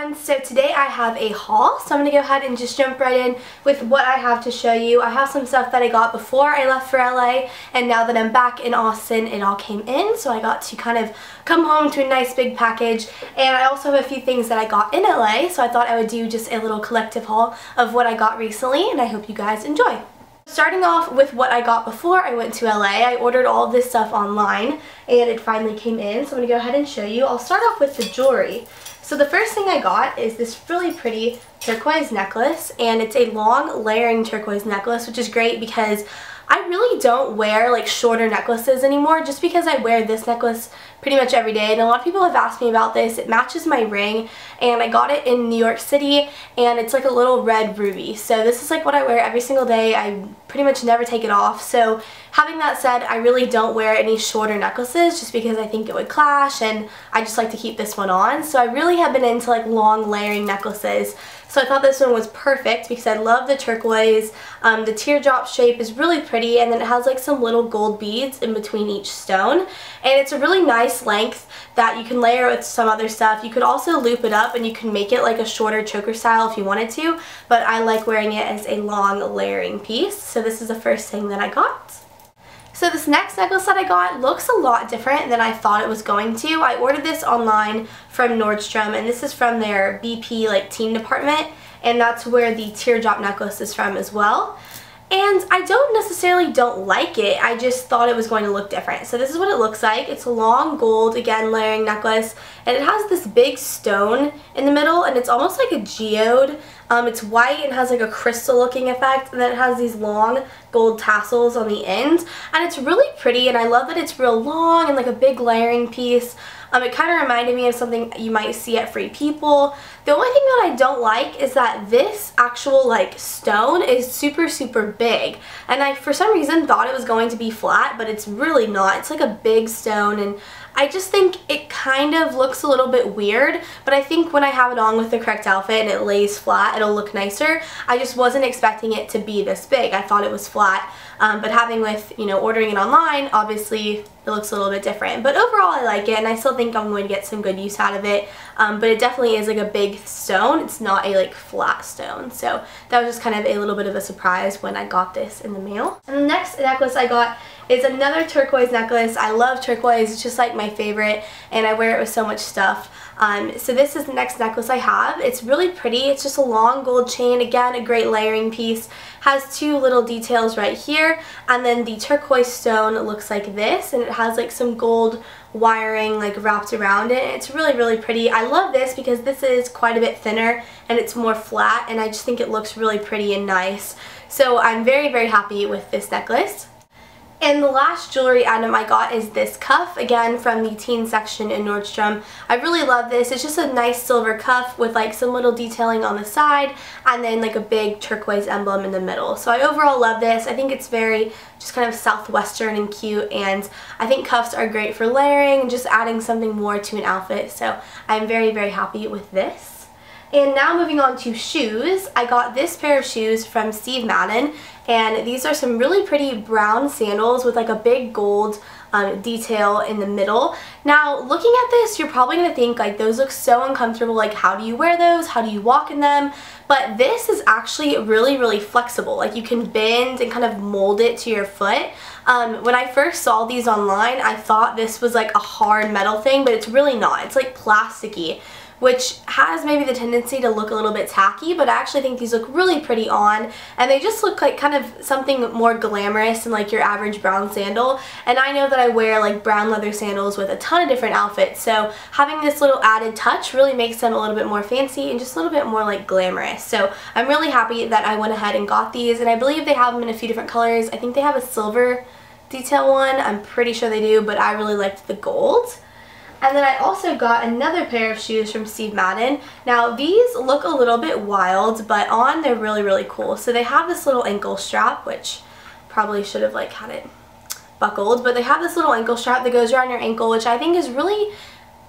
everyone, so today I have a haul, so I'm going to go ahead and just jump right in with what I have to show you. I have some stuff that I got before I left for LA, and now that I'm back in Austin it all came in, so I got to kind of come home to a nice big package. And I also have a few things that I got in LA, so I thought I would do just a little collective haul of what I got recently, and I hope you guys enjoy. Starting off with what I got before I went to LA, I ordered all of this stuff online and it finally came in, so I'm going to go ahead and show you. I'll start off with the jewelry. So the first thing I got is this really pretty turquoise necklace, and it's a long layering turquoise necklace, which is great because I really don't wear like shorter necklaces anymore, just because I wear this necklace pretty much every day, and a lot of people have asked me about this. It matches my ring, and I got it in New York City, and it's like a little red ruby. So this is like what I wear every single day. I pretty much never take it off. So having that said, I really don't wear any shorter necklaces just because I think it would clash, and I just like to keep this one on. So I really have been into like long layering necklaces. So I thought this one was perfect because I love the turquoise. The teardrop shape is really pretty, and then it has like some little gold beads in between each stone. And it's a really nice length that you can layer with some other stuff. You could also loop it up and you can make it like a shorter choker style if you wanted to, but I like wearing it as a long layering piece. So this is the first thing that I got. So this next necklace that I got looks a lot different than I thought it was going to. I ordered this online from Nordstrom, and this is from their BP like teen department, and that's where the teardrop necklace is from as well. And I don't like it, I just thought it was going to look different. So this is what it looks like. It's a long gold, again, layering necklace, and it has this big stone in the middle, and it's almost like a geode. It's white and has like a crystal looking effect, and then it has these long gold tassels on the end, and it's really pretty, and I love that it's real long and like a big layering piece. It kind of reminded me of something you might see at Free People. The only thing that I don't like is that this actual like stone is super big, and I for some reason thought it was going to be flat, but it's really not. It's like a big stone, and I just think it kind of looks a little bit weird, but I think when I have it on with the correct outfit and it lays flat, it'll look nicer. I just wasn't expecting it to be this big. I thought it was flat, but having with, you know, ordering it online, obviously it looks a little bit different. But overall I like it, and I still think I'm going to get some good use out of it, but it definitely is like a big stone. It's not a like flat stone, so that was just kind of a little bit of a surprise when I got this in the mail. And the next necklace I got is another turquoise necklace. I love turquoise, it's just like my favorite, and I wear it with so much stuff. So this is the next necklace I have. It's really pretty. It's just a long gold chain, again a great layering piece. Has two little details right here, and then the turquoise stone looks like this, and it has like some gold wiring like wrapped around it. It's really pretty. I love this because this is quite a bit thinner and it's more flat, and I just think it looks really pretty and nice. So I'm very happy with this necklace. And the last jewelry item I got is this cuff, again from the teen section in Nordstrom. I really love this. It's just a nice silver cuff with like some little detailing on the side, and then like a big turquoise emblem in the middle. So I overall love this. I think it's very just kind of Southwestern and cute, and I think cuffs are great for layering and just adding something more to an outfit. So I'm very happy with this. And now moving on to shoes, I got this pair of shoes from Madden, and these are some really pretty brown sandals with like a big gold detail in the middle. Now looking at this, you're probably going to think like those look so uncomfortable, like how do you wear those, how do you walk in them? But this is actually really flexible. Like you can bend and kind of mold it to your foot. When I first saw these online, I thought this was like a hard metal thing, but it's really not. It's like plasticky, which has maybe the tendency to look a little bit tacky, but I actually think these look really pretty on, and they just look like kind of something more glamorous than like your average brown sandal. And I know that I wear like brown leather sandals with a ton of different outfits, so having this little added touch really makes them a little bit more fancy and just a little bit more like glamorous. So I'm really happy that I went ahead and got these, and I believe they have them in a few different colors. I think they have a silver detail one, I'm pretty sure they do, but I really liked the gold. And then I also got another pair of shoes from Madden. Now these look a little bit wild, but on they're really cool. So they have this little ankle strap, which probably should have like had it buckled, but they have this little ankle strap that goes around your ankle, which I think is really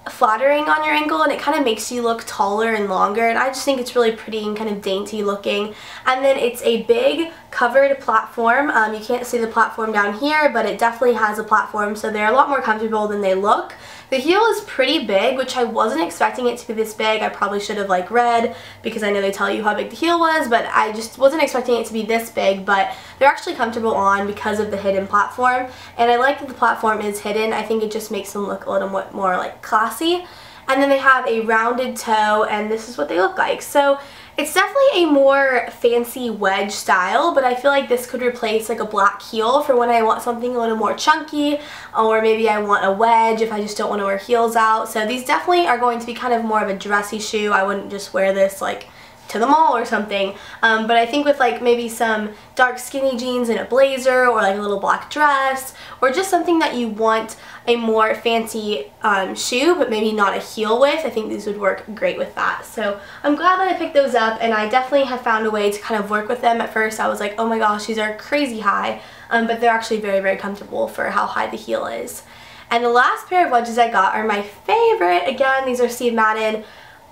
flattering on your ankle, and it kind of makes you look taller and longer, and I just think it's really pretty and kind of dainty looking. And then it's a big covered platform. You can't see the platform down here, but it definitely has a platform, so they're a lot more comfortable than they look. The heel is pretty big, which I wasn't expecting it to be this big. I probably should have like read, because I know they tell you how big the heel was, but I just wasn't expecting it to be this big. But they're actually comfortable on because of the hidden platform, and I like that the platform is hidden. I think it just makes them look a little more like classy. And then they have a rounded toe, and this is what they look like. So it's definitely a more fancy wedge style, but I feel like this could replace like a black heel for when I want something a little more chunky, or maybe I want a wedge if I just don't want to wear heels out. So these definitely are going to be kind of more of a dressy shoe. I wouldn't just wear this like to the mall or something, but I think with like maybe some dark skinny jeans and a blazer, or like a little black dress, or just something that you want a more fancy shoe but maybe not a heel with, I think these would work great with that. So I'm glad that I picked those up, and I definitely have found a way to kind of work with them. At first I was like, oh my gosh, these are crazy high, but they're actually very, very comfortable for how high the heel is. And the last pair of wedges I got are my favorite. Again, these are Steve Madden.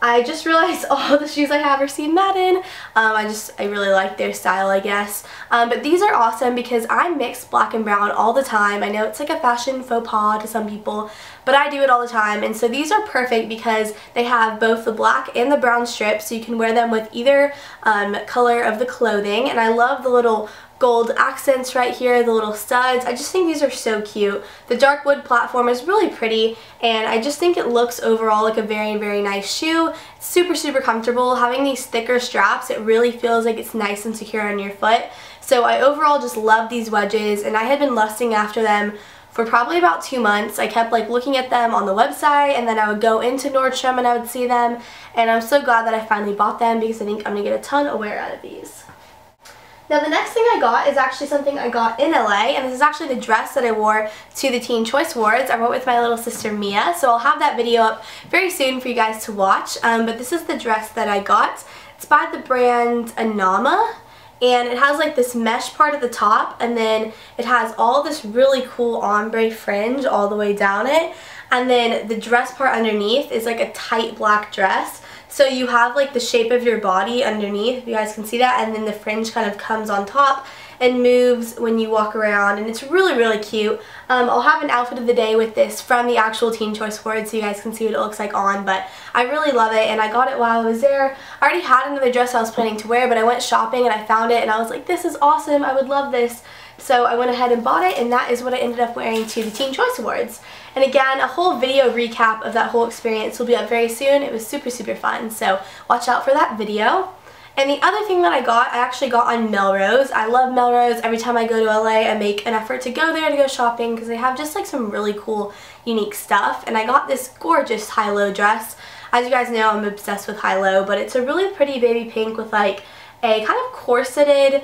I just realized all the shoes I have are Steve Madden. I really like their style, I guess. But these are awesome because I mix black and brown all the time. I know it's like a fashion faux pas to some people, but I do it all the time. And so these are perfect because they have both the black and the brown strips, so you can wear them with either color of the clothing. And I love the little gold accents right here, the little studs. I just think these are so cute. The dark wood platform is really pretty, and I just think it looks overall like a very, very nice shoe. It's super, super comfortable. Having these thicker straps, it really feels like it's nice and secure on your foot. So I overall just love these wedges, and I had been lusting after them for probably about 2 months. I kept like looking at them on the website, and then I would go into Nordstrom and I would see them, and I'm so glad that I finally bought them because I think I'm gonna get a ton of wear out of these. Now the next thing I got is actually something I got in LA, and this is actually the dress that I wore to the Teen Choice Awards. I went with my little sister Mia, so I'll have that video up very soon for you guys to watch. But this is the dress that I got. It's by the brand Anama, and it has like this mesh part at the top, and then it has all this really cool ombre fringe all the way down it, and then the dress part underneath is like a tight black dress. So you have like the shape of your body underneath, if you guys can see that, and then the fringe kind of comes on top and moves when you walk around, and it's really, really cute. I'll have an outfit of the day with this from the actual Teen Choice Awards so you guys can see what it looks like on, but I really love it, and I got it while I was there. I already had another dress I was planning to wear, but I went shopping and I found it, and I was like, this is awesome, I would love this. So I went ahead and bought it, and that is what I ended up wearing to the Teen Choice Awards. And again, a whole video recap of that whole experience will be up very soon. It was super, super fun, so watch out for that video. And the other thing that I actually got on Melrose. I love Melrose. Every time I go to LA, I make an effort to go there to go shopping because they have just like some really cool, unique stuff. And I got this gorgeous high-low dress. As you guys know, I'm obsessed with high-low, but it's a really pretty baby pink with like a kind of corseted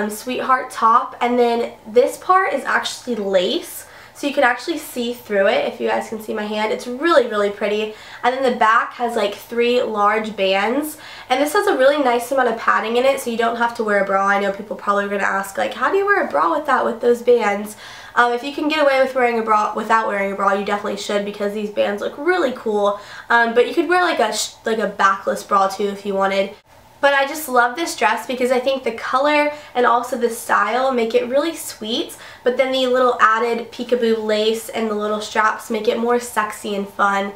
sweetheart top, and then this part is actually lace, so you can actually see through it if you guys can see my hand. It's really, really pretty. And then the back has like 3 large bands, and this has a really nice amount of padding in it, so you don't have to wear a bra. I know people probably are going to ask like, how do you wear a bra with that, with those bands? If you can get away with wearing a bra without wearing a bra, you definitely should, because these bands look really cool. But you could wear like a backless bra too if you wanted. But I just love this dress because I think the color and also the style make it really sweet, but then the little added peekaboo lace and the little straps make it more sexy and fun.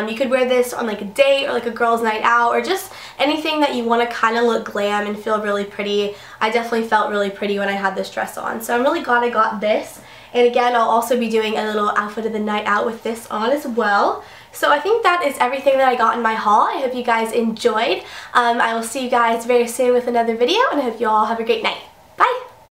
You could wear this on like a date or like a girls' night out, or just anything that you want to kind of look glam and feel really pretty. I definitely felt really pretty when I had this dress on, so I'm really glad I got this. And again, I'll also be doing a little outfit of the night out with this on as well. So I think that is everything that I got in my haul. I hope you guys enjoyed. I will see you guys very soon with another video, and I hope you all have a great night.